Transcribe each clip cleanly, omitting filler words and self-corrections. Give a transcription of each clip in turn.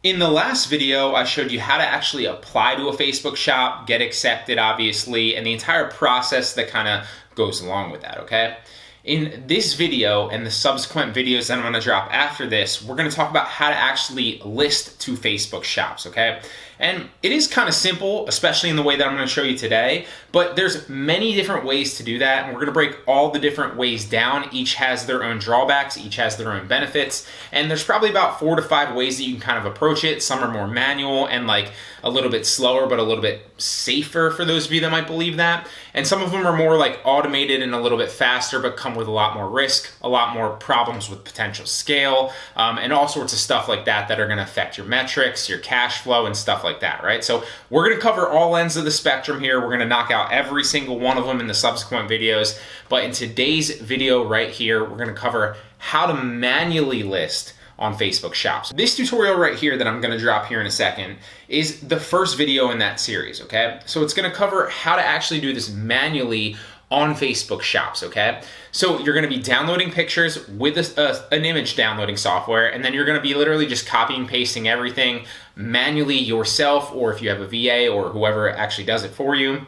In the last video, I showed you how to actually apply to a Facebook shop, get accepted, obviously, and the entire process that kind of goes along with that, okay? In this video and the subsequent videos that I'm going to drop after this, we're going to talk about how to actually list to Facebook shops, okay? And it is kind of simple, especially in the way that I'm going to show you today, but there's many different ways to do that, and we're going to break all the different ways down. Each has their own drawbacks, each has their own benefits, and there's probably about 4 to 5 ways that you can kind of approach it. Some are more manual and like a little bit slower, but a little bit safer for those of you that might believe that. And some of them are more like automated and a little bit faster, but come with a lot more risk, a lot more problems with potential scale, and all sorts of stuff like that that are going to affect your metrics, your cash flow, and stuff like that, right? So we're going to cover all ends of the spectrum here. We're going to knock out every single one of them in the subsequent videos. But in today's video right here, we're going to cover how to manually list on Facebook shops. This tutorial right here that I'm going to drop here in a second is the first video in that series, okay? So it's going to cover how to actually do this manually on Facebook shops, okay? So you're going to be downloading pictures with an image downloading software, and then you're going to be literally just copying, pasting everything manually yourself, or if you have a VA or whoever actually does it for you.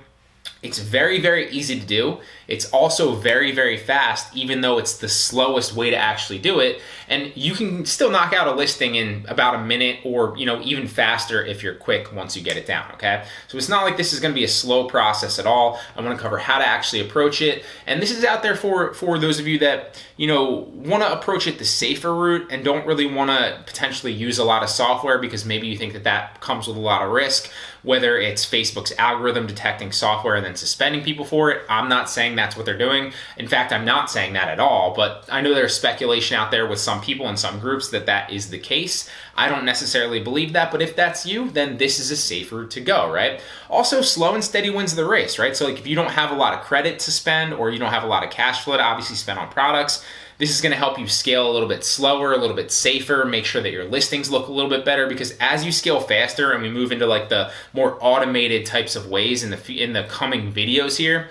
It's very, very easy to do. It's also very, very fast, even though it's the slowest way to actually do it. And you can still knock out a listing in about a minute, or even faster if you're quick once you get it down, okay? So it's not like this is gonna be a slow process at all. I'm gonna cover how to actually approach it. And this is out there for those of you that wanna approach it the safer route and don't really wanna potentially use a lot of software because maybe you think that that comes with a lot of risk, whether it's Facebook's algorithm detecting software and then suspending people for it. I'm not saying that's what they're doing. In fact, I'm not saying that at all, but I know there's speculation out there with some people in some groups that that is the case. I don't necessarily believe that, but if that's you, then this is a safe route to go, right? Also, slow and steady wins the race, right? So like if you don't have a lot of credit to spend, or you don't have a lot of cash flow to obviously spend on products, this is going to help you scale a little bit slower, a little bit safer, make sure that your listings look a little bit better, because as you scale faster and we move into like the more automated types of ways in the coming videos here,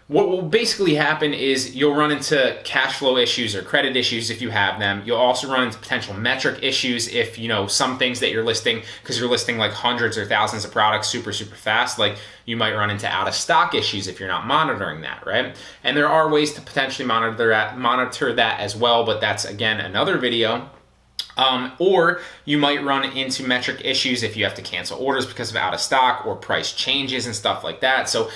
what will basically happen is you'll run into cash flow issues or credit issues if you have them. You'll also run into potential metric issues if some things that you're listing, because you're listing like hundreds or thousands of products super, super fast, like you might run into out of stock issues if you're not monitoring that, right? And there are ways to potentially monitor that as well, but that's again another video. Or you might run into metric issues if you have to cancel orders because of out of stock or price changes and stuff like that. So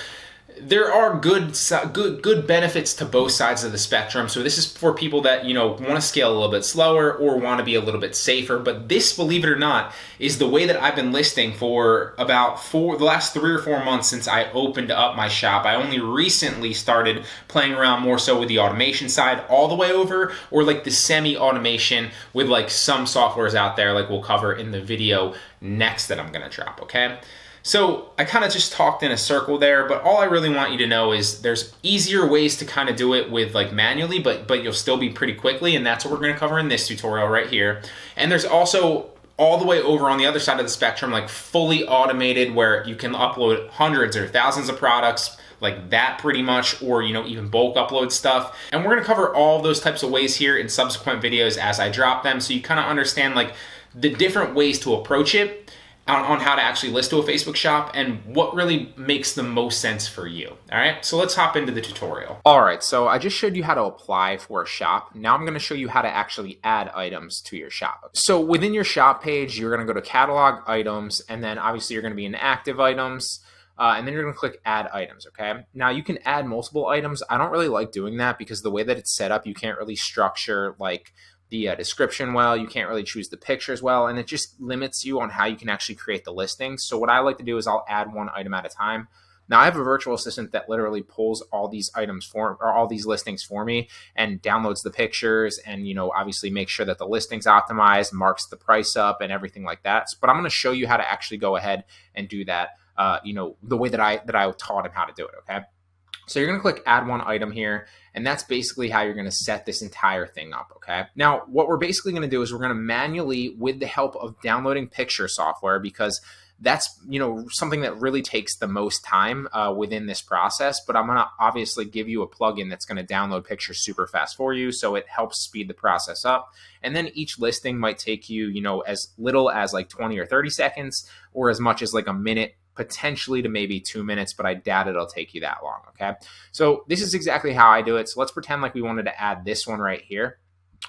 there are good benefits to both sides of the spectrum. So this is for people that want to scale a little bit slower or want to be a little bit safer. But this, believe it or not, is the way that I've been listing for about the last 3 or 4 months since I opened up my shop. I only recently started playing around more so with the automation side all the way over, or like the semi-automation with like some softwares out there, like we'll cover in the video next that I'm going to drop, okay? So I kind of just talked in a circle there, but all I really want you to know is there's easier ways to kind of do it with like manually, but you'll still be pretty quickly, and that's what we're going to cover in this tutorial right here. And there's also all the way over on the other side of the spectrum, like fully automated, where you can upload hundreds or thousands of products like that pretty much, or even bulk upload stuff. And we're going to cover all those types of ways here in subsequent videos as I drop them, so you kind of understand like the different ways to approach it on how to actually list to a Facebook shop and what really makes the most sense for you. All right, so let's hop into the tutorial. All right, so I just showed you how to apply for a shop. Now I'm going to show you how to actually add items to your shop. So within your shop page, you're going to go to catalog items, and then obviously you're going to be in active items. And then you're going to click add items, okay? Now you can add multiple items. I don't really like doing that because the way that it's set up, you can't really structure like the description well, you can't really choose the pictures well, and it just limits you on how you can actually create the listings. So what I like to do is I'll add one item at a time. Now I have a virtual assistant that literally pulls all these items all these listings for me and downloads the pictures and obviously makes sure that the listing's optimized, marks the price up and everything like that. But I'm going to show you how to actually go ahead and do that the way that I taught him how to do it, okay? So you're going to click add one item here, and that's basically how you're going to set this entire thing up, okay? Now, what we're basically going to do is we're going to manually, with the help of downloading picture software, because That's, something that really takes the most time within this process, but I'm going to obviously give you a plugin that's going to download pictures super fast for you. So it helps speed the process up. And then each listing might take you, as little as like 20 or 30 seconds, or as much as like a minute, potentially to maybe 2 minutes, but I doubt it'll take you that long. Okay. So this is exactly how I do it. So let's pretend like we wanted to add this one right here.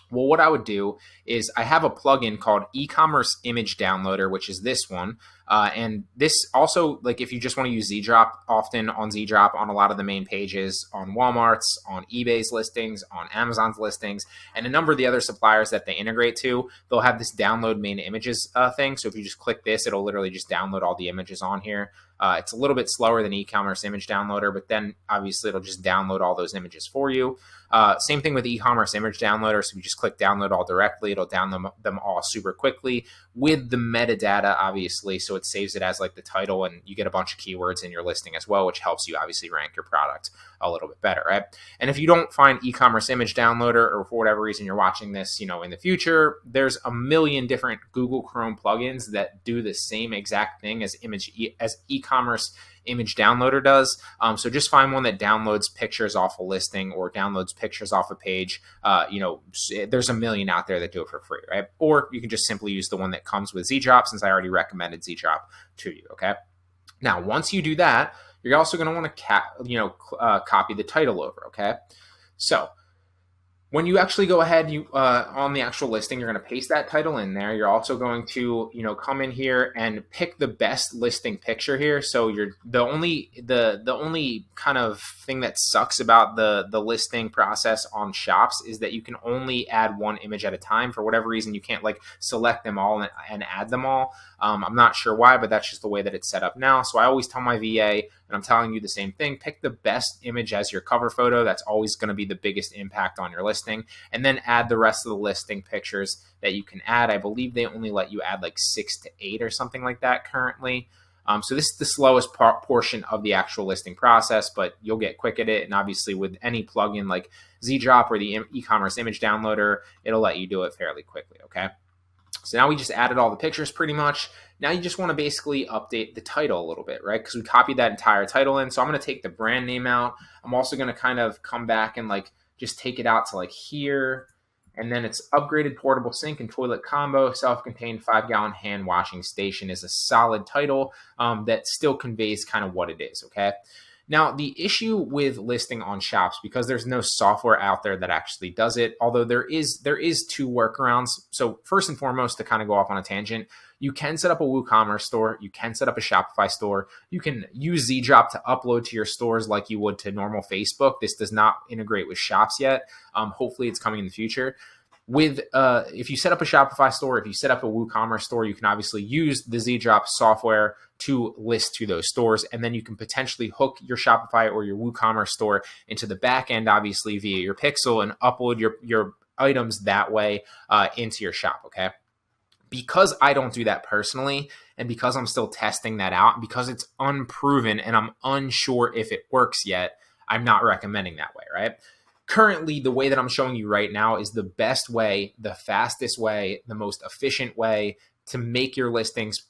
Well, what I would do is I have a plugin called e-commerce image downloader, which is this one. And this also, like if you just want to use ZDrop, often on ZDrop, on a lot of the main pages, on Walmart's, on eBay's listings, on Amazon's listings, and a number of the other suppliers that they integrate to, they'll have this download main images thing. So if you just click this, it'll literally just download all the images on here. It's a little bit slower than e-commerce image downloader, but then obviously it'll just download all those images for you. Same thing with e-commerce image downloader. So if you just click download all directly, it'll download them all super quickly with the metadata, obviously. So it saves it as like the title, and you get a bunch of keywords in your listing as well, which helps you obviously rank your product a little bit better, right? And if you don't find e-commerce image downloader, or for whatever reason you're watching this, in the future, there's a million different Google Chrome plugins that do the same exact thing as e-commerce image downloader does. So just find one that downloads pictures off a listing or downloads pictures off a page. There's a million out there that do it for free, right? Or you can just simply use the one that comes with ZDrop, since I already recommended ZDrop to you. Okay. Now, once you do that, you're also going to want to copy the title over. Okay. So when you actually go ahead, on the actual listing, you're going to paste that title in there. You're also going to, come in here and pick the best listing picture here. So the only kind of thing that sucks about the listing process on shops is that you can only add one image at a time. For whatever reason, you can't like select them all and add them all. I'm not sure why, but that's just the way that it's set up now. So I always tell my VA, and I'm telling you the same thing, pick the best image as your cover photo. That's always going to be the biggest impact on your listing. And then add the rest of the listing pictures that you can add. I believe they only let you add like 6 to 8 or something like that currently. So this is the slowest portion of the actual listing process, but you'll get quick at it. And obviously with any plugin like ZDrop or the e-commerce image downloader, it'll let you do it fairly quickly. Okay. So now we just added all the pictures pretty much. Now you just want to basically update the title a little bit, right? Because we copied that entire title in. So I'm going to take the brand name out. I'm also going to kind of come back and like just take it out to like here. And then it's upgraded portable sink and toilet combo, self-contained 5-gallon hand washing station is a solid title that still conveys kind of what it is, okay? Now, the issue with listing on shops, because there's no software out there that actually does it, although there is 2 workarounds. So first and foremost, to kind of go off on a tangent, you can set up a WooCommerce store. You can set up a Shopify store. You can use ZDrop to upload to your stores like you would to normal Facebook. This does not integrate with shops yet. Hopefully it's coming in the future. With if you set up a Shopify store, if you set up a WooCommerce store, you can obviously use the ZDrop software to list to those stores, and then you can potentially hook your Shopify or your WooCommerce store into the back end, obviously via your Pixel, and upload your items that way into your shop. Okay. Because I don't do that personally, and because I'm still testing that out, because it's unproven and I'm unsure if it works yet, I'm not recommending that way, right? Currently, the way that I'm showing you right now is the best way, the fastest way, the most efficient way to make your listings,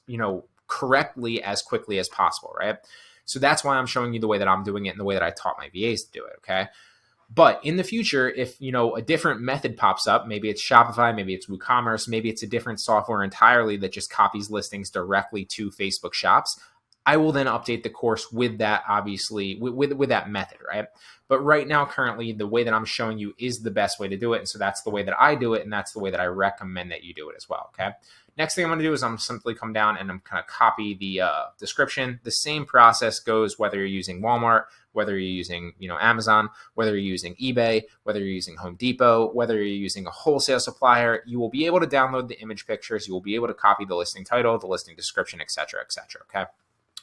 correctly as quickly as possible, right? So that's why I'm showing you the way that I'm doing it and the way that I taught my VAs to do it, okay? But in the future, if a different method pops up, maybe it's Shopify, maybe it's WooCommerce, maybe it's a different software entirely that just copies listings directly to Facebook shops, I will then update the course with that, obviously, with that method, right? But right now, currently, the way that I'm showing you is the best way to do it. And so that's the way that I do it, and that's the way that I recommend that you do it as well, okay? Next thing I'm going to do is I'm simply come down and I'm kind of copy the description. The same process goes whether you're using Walmart, whether you're using Amazon, whether you're using eBay, whether you're using Home Depot, whether you're using a wholesale supplier. You will be able to download the image pictures. You will be able to copy the listing title, the listing description, etc., okay?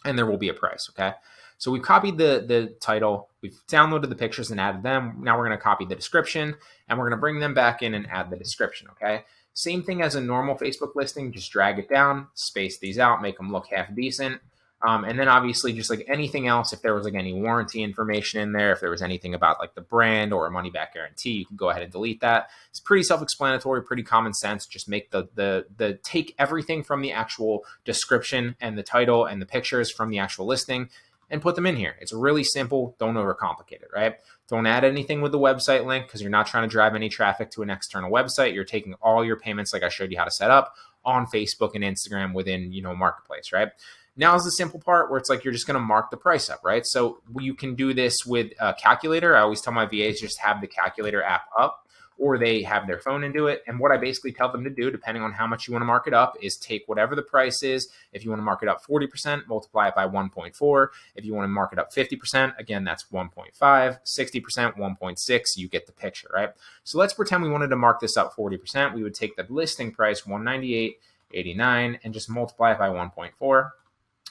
And there will be a price, okay? So we've copied the title, we've downloaded the pictures and added them. Now we're going to copy the description, and we're going to bring them back in and add the description, okay? Same thing as a normal Facebook listing, just drag it down, space these out, make them look half decent. And then obviously just like anything else, if there was like any warranty information in there, if there was anything about like the brand or a money back guarantee, you can go ahead and delete that. It's pretty self-explanatory, pretty common sense. Just make the take everything from the actual description and the title and the pictures from the actual listing and put them in here. It's really simple. Don't overcomplicate it, right? Don't add anything with the website link because you're not trying to drive any traffic to an external website. You're taking all your payments like I showed you how to set up on Facebook and Instagram within, Marketplace, right? Now is the simple part where it's like you're just going to mark the price up, right? So you can do this with a calculator. I always tell my VAs just have the calculator app up, or they have their phone and do it. And what I basically tell them to do, depending on how much you want to mark it up, is take whatever the price is. If you want to mark it up 40%, multiply it by 1.4. If you want to mark it up 50%, again, that's 1.5, 60%, 1.6. You get the picture, right? So let's pretend we wanted to mark this up 40%. We would take the listing price, $198.89, and just multiply it by 1.4.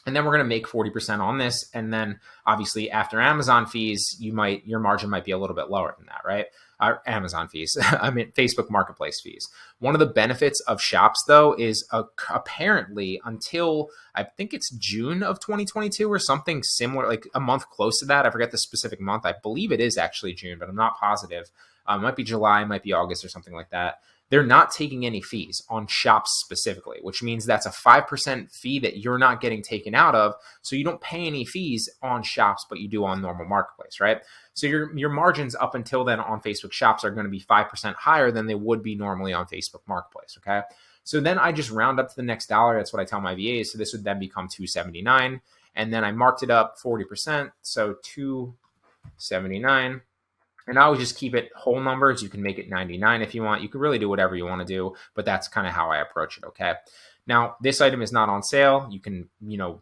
And then we're going to make 40% on this. And then obviously after Amazon fees, your margin might be a little bit lower than that, right? Amazon fees, I mean, Facebook Marketplace fees. One of the benefits of shops though, is apparently until I think it's June of 2022 or something similar, like a month close to that. I forget the specific month. I believe it is actually June, but I'm not positive. It might be July, it might be August or something like that. They're not taking any fees on shops specifically, which means that's a 5% fee that you're not getting taken out of. So you don't pay any fees on shops, but you do on normal marketplace, right? So your margins up until then on Facebook shops are going to be 5% higher than they would be normally on Facebook Marketplace, okay? So then I just round up to the next dollar. That's what I tell my VAs. So this would then become $279. And then I marked it up 40%. So $279. And I always just keep it whole numbers. You can make it 99 if you want. You can really do whatever you want to do, but that's kind of how I approach it, okay? Now, this item is not on sale. You can,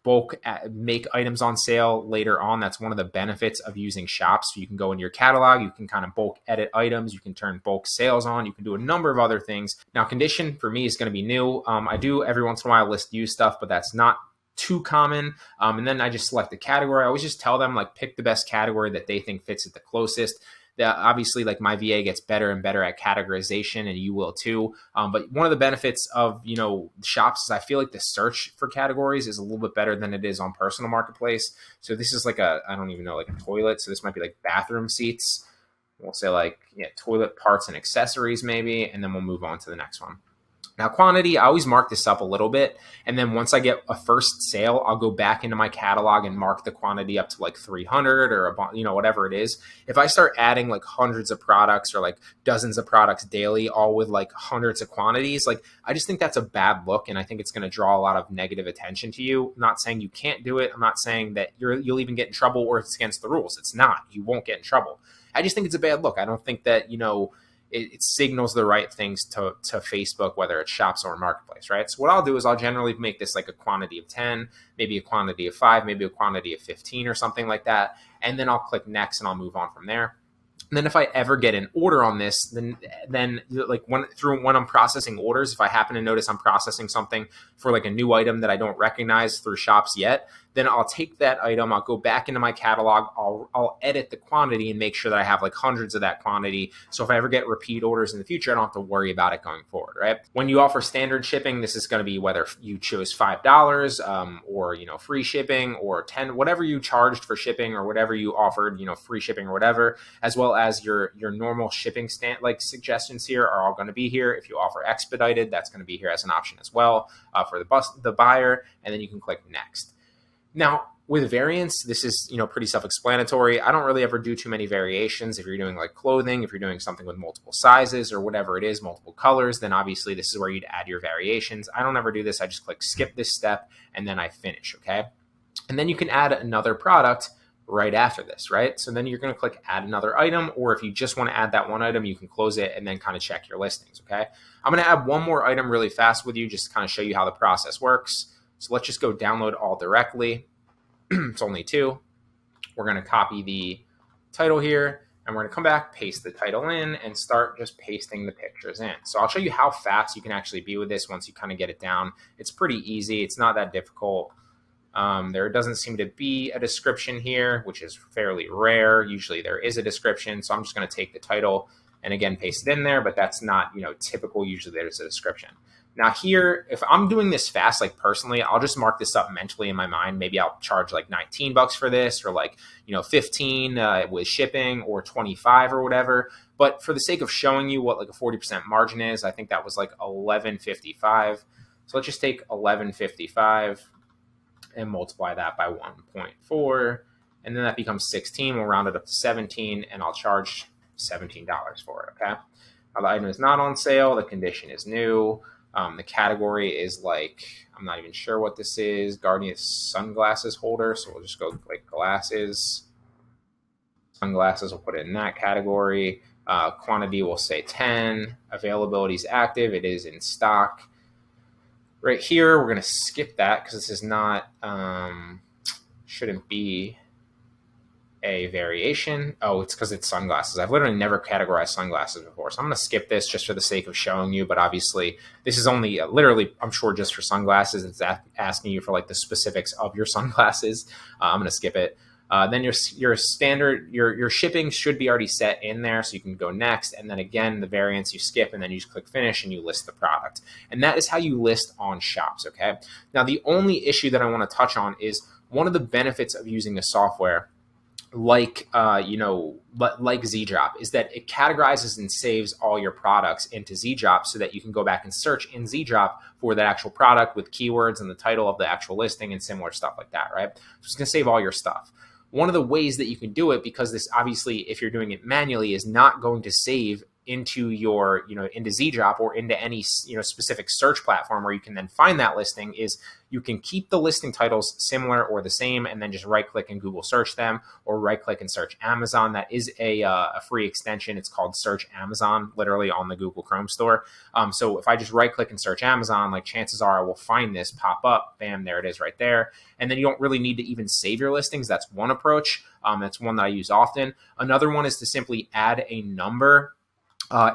bulk make items on sale later on. That's one of the benefits of using shops. So you can go in your catalog. You can kind of bulk edit items. You can turn bulk sales on. You can do a number of other things. Now, condition for me is going to be new. I do every once in a while list used stuff, but that's not too common. And then I just select the category. I always just tell them, like, pick the best category that they think fits it the closest. Obviously, like, my VA gets better and better at categorization, and you will too. But one of the benefits of, shops is I feel like the search for categories is a little bit better than it is on personal marketplace. So this is like I don't even know, like a toilet. So this might be like bathroom seats. We'll say toilet parts and accessories maybe, and then we'll move on to the next one. Now, quantity, I always mark this up a little bit. And then once I get a first sale, I'll go back into my catalog and mark the quantity up to like 300 or, whatever it is. If I start adding like hundreds of products or like dozens of products daily, all with like hundreds of quantities, like, I just think that's a bad look. And I think it's going to draw a lot of negative attention to you. I'm not saying you can't do it. I'm not saying that you'll even get in trouble or it's against the rules. It's not. You won't get in trouble. I just think it's a bad look. I don't think that, it signals the right things to Facebook, whether it's shops or marketplace, right? So what I'll do is I'll generally make this like a quantity of 10, maybe a quantity of 5, maybe a quantity of 15 or something like that. And then I'll click next and I'll move on from there. And then if I ever get an order on this, then like when I'm processing orders, if I happen to notice I'm processing something for like a new item that I don't recognize through shops yet, then I'll take that item, I'll go back into my catalog, I'll edit the quantity and make sure that I have like hundreds of that quantity. So if I ever get repeat orders in the future, I don't have to worry about it going forward, right? When you offer standard shipping, this is going to be whether you chose $5 or, free shipping or 10, whatever you charged for shipping or whatever you offered, free shipping or whatever, as well as your normal shipping suggestions here are all going to be here. If you offer expedited, that's going to be here as an option as well for the buyer, and then you can click next. Now, with variants, this is, pretty self-explanatory. I don't really ever do too many variations. If you're doing like clothing, if you're doing something with multiple sizes or whatever it is, multiple colors, then obviously this is where you'd add your variations. I don't ever do this. I just click skip this step and then I finish, okay? And then you can add another product right after this, right? So then you're going to click add another item, or if you just want to add that one item, you can close it and then kind of check your listings, okay? I'm going to add one more item really fast with you just to kind of show you how the process works. So let's just go download all directly. It's only 2. We're going to copy the title here and we're going to come back, paste the title in and start just pasting the pictures in. So I'll show you how fast you can actually be with this once you kind of get it down. It's pretty easy. It's not that difficult. There doesn't seem to be a description here, which is fairly rare. Usually there is a description. So I'm just going to take the title and again, paste it in there, but that's not, typical. Usually there's a description. Now here, if I'm doing this fast, like personally, I'll just mark this up mentally in my mind. Maybe I'll charge like 19 bucks for this, or like, 15 with shipping, or 25 or whatever. But for the sake of showing you what like a 40% margin is, I think that was like 11.55. So let's just take 11.55 and multiply that by 1.4. And then that becomes 16. We'll round it up to 17, and I'll charge $17 for it, okay? Now, the item is not on sale. The condition is new. The category is like, I'm not even sure what this is. Guardian sunglasses holder. So we'll just go like glasses. Sunglasses, we'll put it in that category. Quantity, we'll say 10. Availability is active. It is in stock. Right here, we're going to skip that because this is not, shouldn't be a variation. Oh, it's because it's sunglasses. I've literally never categorized sunglasses before. So I'm going to skip this just for the sake of showing you. But obviously, this is only literally, I'm sure, just for sunglasses. It's asking you for like the specifics of your sunglasses. I'm going to skip it. Then your standard, your shipping should be already set in there. So you can go next. And then again, the variants you skip, and then you just click finish and you list the product. And that is how you list on shops. Okay. Now, the only issue that I want to touch on is one of the benefits of using a software like ZDrop is that it categorizes and saves all your products into ZDrop so that you can go back and search in ZDrop for that actual product with keywords and the title of the actual listing and similar stuff like that, right? So it's going to save all your stuff. One of the ways that you can do it, because this obviously, if you're doing it manually, is not going to save into your, into ZDrop or into any, specific search platform where you can then find that listing, is you can keep the listing titles similar or the same, and then just right click and Google search them, or right click and search Amazon. That is a free extension. It's called Search Amazon, literally on the Google Chrome store. So if I just right click and search Amazon, like chances are I will find this pop up. Bam, there it is right there. And then you don't really need to even save your listings. That's one approach. That's one that I use often. Another one is to simply add a number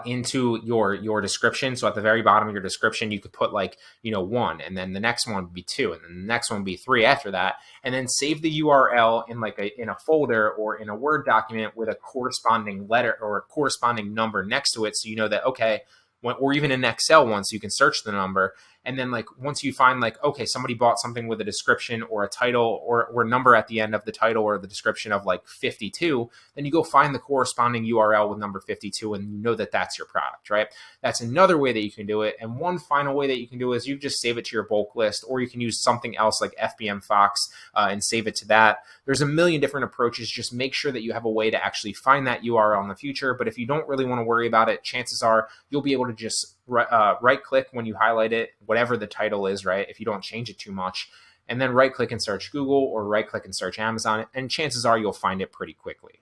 into your description. So at the very bottom of your description, you could put like, 1, and then the next one would be 2, and then the next one would be 3 after that, and then save the URL in like in a folder or in a Word document with a corresponding letter or a corresponding number next to it. So you know that, okay, or even in Excel one, so you can search the number. And then like once you find like, okay, somebody bought something with a description or a title or number at the end of the title or the description of like 52, then you go find the corresponding URL with number 52, and you know that that's your product, right? That's another way that you can do it. And one final way that you can do is you just save it to your bulk list, or you can use something else like FBM Fox and save it to that. There's a million different approaches. Just make sure that you have a way to actually find that URL in the future. But if you don't really want to worry about it, chances are you'll be able to just right click when you highlight it, whatever the title is, right? If you don't change it too much, and then right click and search Google, or right click and search Amazon, and chances are you'll find it pretty quickly.